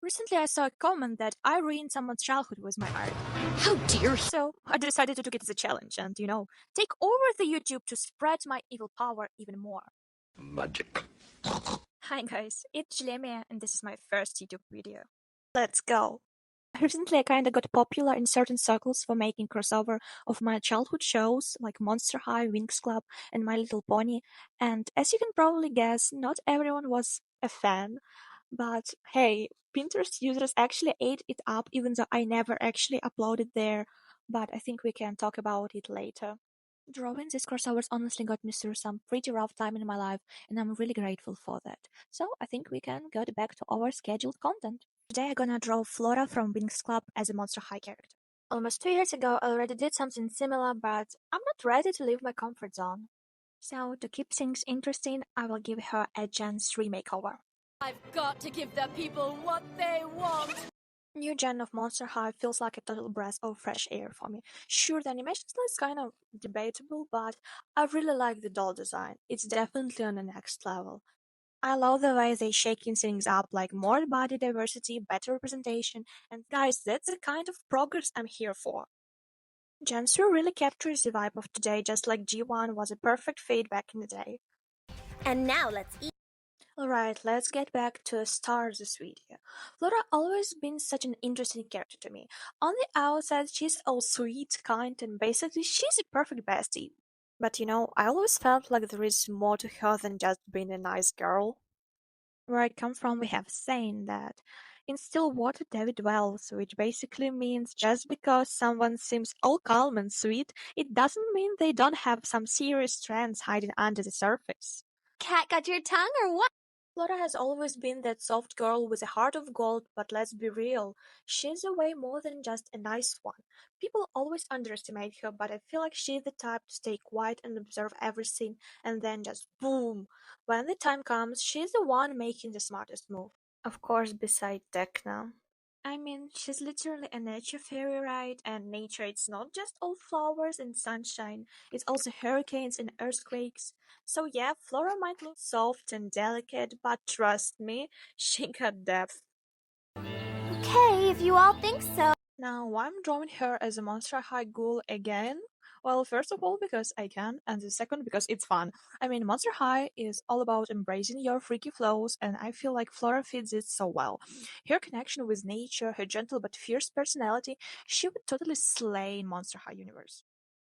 Recently, I saw a comment that I ruined someone's childhood with my art. How dare you! So I decided to take it as a challenge and, take over the YouTube to spread my evil power even more. Magic. Hi guys, it's Lemia and this is my first YouTube video. Let's go! Recently, I kinda got popular in certain circles for making crossover of my childhood shows like Monster High, Winx Club, and My Little Pony, and as you can probably guess, not everyone was a fan. But hey, Pinterest users actually ate it up even though I never actually uploaded there, but I think we can talk about it later. Drawing these crossovers honestly got me through some pretty rough time in my life, and I'm really grateful for that. So I think we can get back to our scheduled content. Today I'm gonna draw Flora from Winx Club as a Monster High character. Almost 2 years ago, I already did something similar, but I'm not ready to leave my comfort zone. So to keep things interesting, I will give her a Gen 3 makeover. I've got to give the people what they want! New gen of Monster High feels like a total breath of fresh air for me. Sure, the animation style is kind of debatable, but I really like the doll design. It's definitely on the next level. I love the way they shaking things up, like more body diversity, better representation, and guys, that's the kind of progress I'm here for. Gen 3 really captures the vibe of today, just like G1 was a perfect fade back in the day. And now let's eat. Alright, let's get back to the start of this video. Flora always been such an interesting character to me. On the outside, she's all sweet, kind, and basically she's a perfect bestie. But I always felt like there is more to her than just being a nice girl. Where I come from, we have a saying that in still water David dwells, which basically means just because someone seems all calm and sweet, it doesn't mean they don't have some serious strands hiding under the surface. Cat got your tongue or what? Flora has always been that soft girl with a heart of gold, but let's be real, she's a way more than just a nice one. People always underestimate her, but I feel like she's the type to stay quiet and observe everything, and then just boom! When the time comes, she's the one making the smartest move. Of course, beside Tekna. I mean, she's literally a nature fairy, right? And nature, it's not just all flowers and sunshine, it's also hurricanes and earthquakes. So yeah, Flora might look soft and delicate, but trust me, she got depth. Okay, if you all think so. Now, why I'm drawing her as a Monster High ghoul again? Well, first of all, because I can, and the second, because it's fun. I mean, Monster High is all about embracing your freaky flows, and I feel like Flora fits it so well. Her connection with nature, her gentle but fierce personality, she would totally slay in Monster High universe.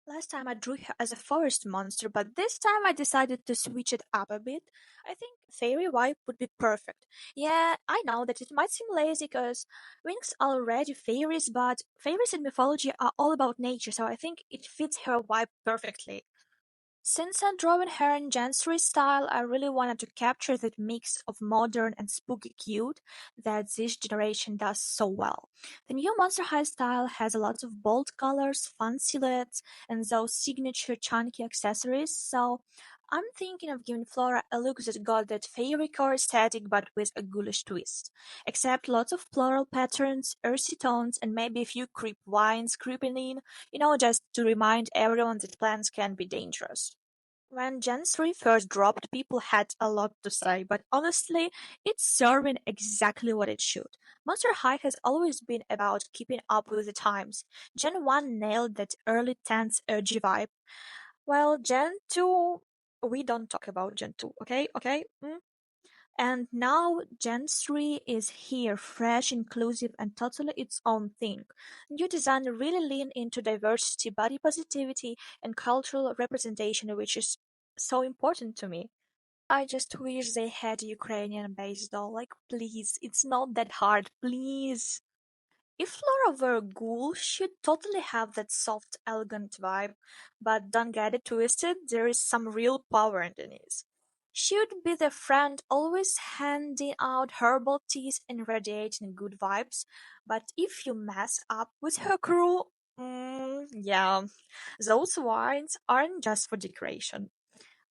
Last time I drew her as a forest monster, but this time I decided to switch it up a bit. I think fairy vibe would be perfect. Yeah, I know that it might seem lazy because Winx are already fairies, but fairies in mythology are all about nature, so I think it fits her vibe perfectly. Since I'm drawing her in Gen 3 style, I really wanted to capture that mix of modern and spooky cute that this generation does so well. The new Monster High style has a lot of bold colors, fun silhouettes, and those signature chunky accessories, so I'm thinking of giving Flora a look that got that fairy core aesthetic but with a ghoulish twist. Except lots of floral patterns, earthy tones, and maybe a few creep vines creeping in, just to remind everyone that plants can be dangerous. When Gen 3 first dropped, people had a lot to say, but honestly, it's serving exactly what it should. Monster High has always been about keeping up with the times. Gen 1 nailed that early tense, edgy vibe, while Gen 2, we don't talk about Gen 2, okay? Okay? And now Gen 3 is here, fresh, inclusive, and totally its own thing. New design really lean into diversity, body positivity, and cultural representation, which is so important to me. I just wish they had Ukrainian based doll. Like, please, it's not that hard, please. If Flora were a ghoul, she'd totally have that soft, elegant vibe, but don't get it twisted, there is some real power underneath. She would be the friend always handing out herbal teas and radiating good vibes, but if you mess up with her crew, yeah, those wines aren't just for decoration.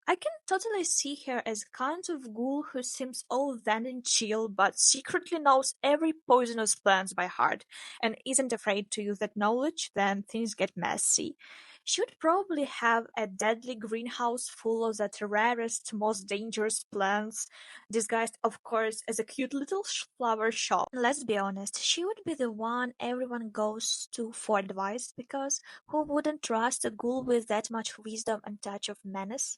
I can totally see her as a kind of ghoul who seems all zen and chill, but secretly knows every poisonous plant by heart, and isn't afraid to use that knowledge when things get messy. She'd probably have a deadly greenhouse full of the rarest, most dangerous plants, disguised, of course, as a cute little flower shop. And let's be honest, she would be the one everyone goes to for advice because who wouldn't trust a ghoul with that much wisdom and touch of menace?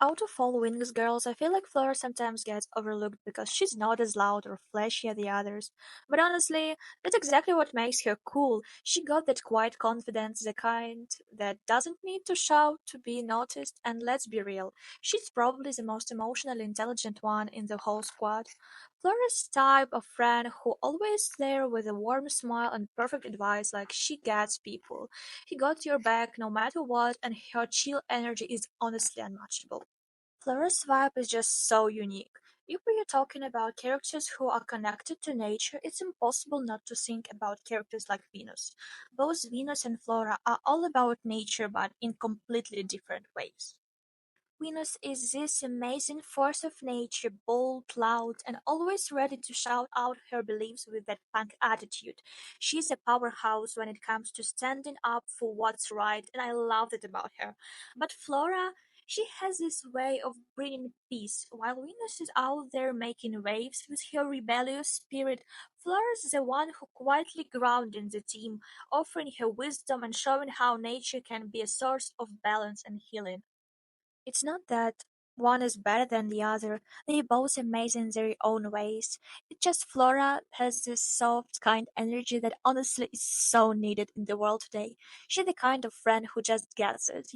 Out of all Winx girls, I feel like Flora sometimes gets overlooked because she's not as loud or flashy as the others. But honestly, that's exactly what makes her cool. She got that quiet confidence, the kind that doesn't need to shout to be noticed, and let's be real, she's probably the most emotionally intelligent one in the whole squad. Flora's type of friend who always there with a warm smile and perfect advice like she gets people. He got your back no matter what, and her chill energy is honestly unmatchable. Flora's vibe is just so unique. If we are talking about characters who are connected to nature, it's impossible not to think about characters like Venus. Both Venus and Flora are all about nature but in completely different ways. Venus is this amazing force of nature, bold, loud, and always ready to shout out her beliefs with that punk attitude. She's a powerhouse when it comes to standing up for what's right, and I love it about her. But Flora, she has this way of bringing peace. While Venus is out there making waves with her rebellious spirit, Flora's the one who quietly grounding the team, offering her wisdom and showing how nature can be a source of balance and healing. It's not that one is better than the other. They're both amazing in their own ways. It's just Flora has this soft, kind energy that honestly is so needed in the world today. She's the kind of friend who just gets it.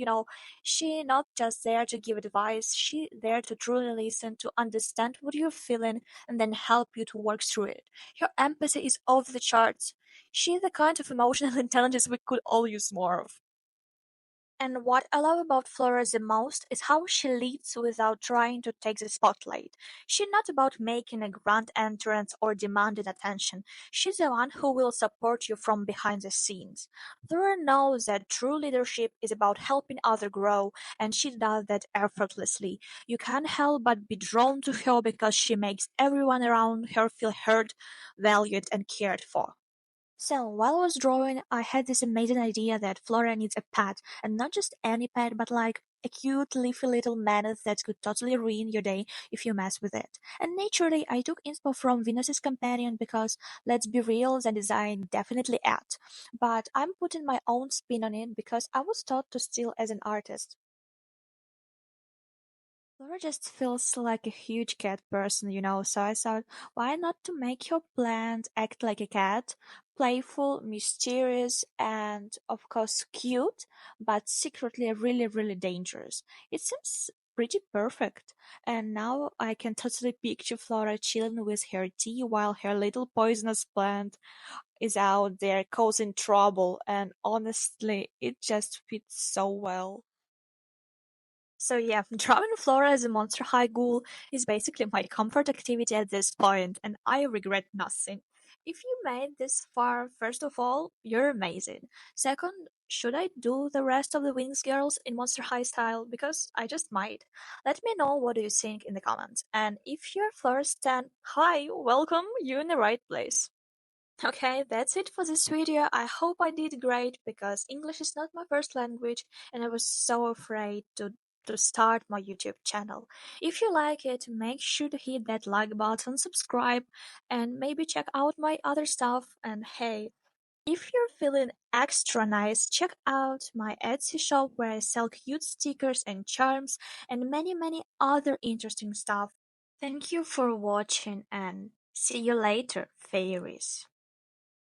She not just there to give advice, she there to truly listen, to understand what you're feeling, and then help you to work through it. Her empathy is off the charts. She's the kind of emotional intelligence we could all use more of. And what I love about Flora the most is how she leads without trying to take the spotlight. She's not about making a grand entrance or demanding attention. She's the one who will support you from behind the scenes. Flora knows that true leadership is about helping others grow, and she does that effortlessly. You can't help but be drawn to her because she makes everyone around her feel heard, valued, and cared for. So, while I was drawing, I had this amazing idea that Flora needs a pet, and not just any pet, but like a cute, leafy little menace that could totally ruin your day if you mess with it. And naturally, I took inspo from Venus's companion because, let's be real, the design definitely adds. But I'm putting my own spin on it because I was taught to steal as an artist. Laura just feels like a huge cat person, so I thought, why not to make your plant act like a cat? Playful, mysterious, and of course cute, but secretly really, really dangerous. It seems pretty perfect. And now I can totally picture Flora chilling with her tea while her little poisonous plant is out there causing trouble. And honestly, it just fits so well. So yeah, drawing Flora as a Monster High ghoul is basically my comfort activity at this point, and I regret nothing. If you made this far, first of all, you're amazing. Second, should I do the rest of the Wings girls in Monster High style? Because I just might. Let me know what you think in the comments. And if you're Flora stan, hi, welcome, you're in the right place. Okay, that's it for this video. I hope I did great because English is not my first language and I was so afraid to start my YouTube channel. If you like it, make sure to hit that like button, subscribe, and maybe check out my other stuff. And hey, if you're feeling extra nice, check out my Etsy shop where I sell cute stickers and charms and many, many other interesting stuff. Thank you for watching and see you later, fairies.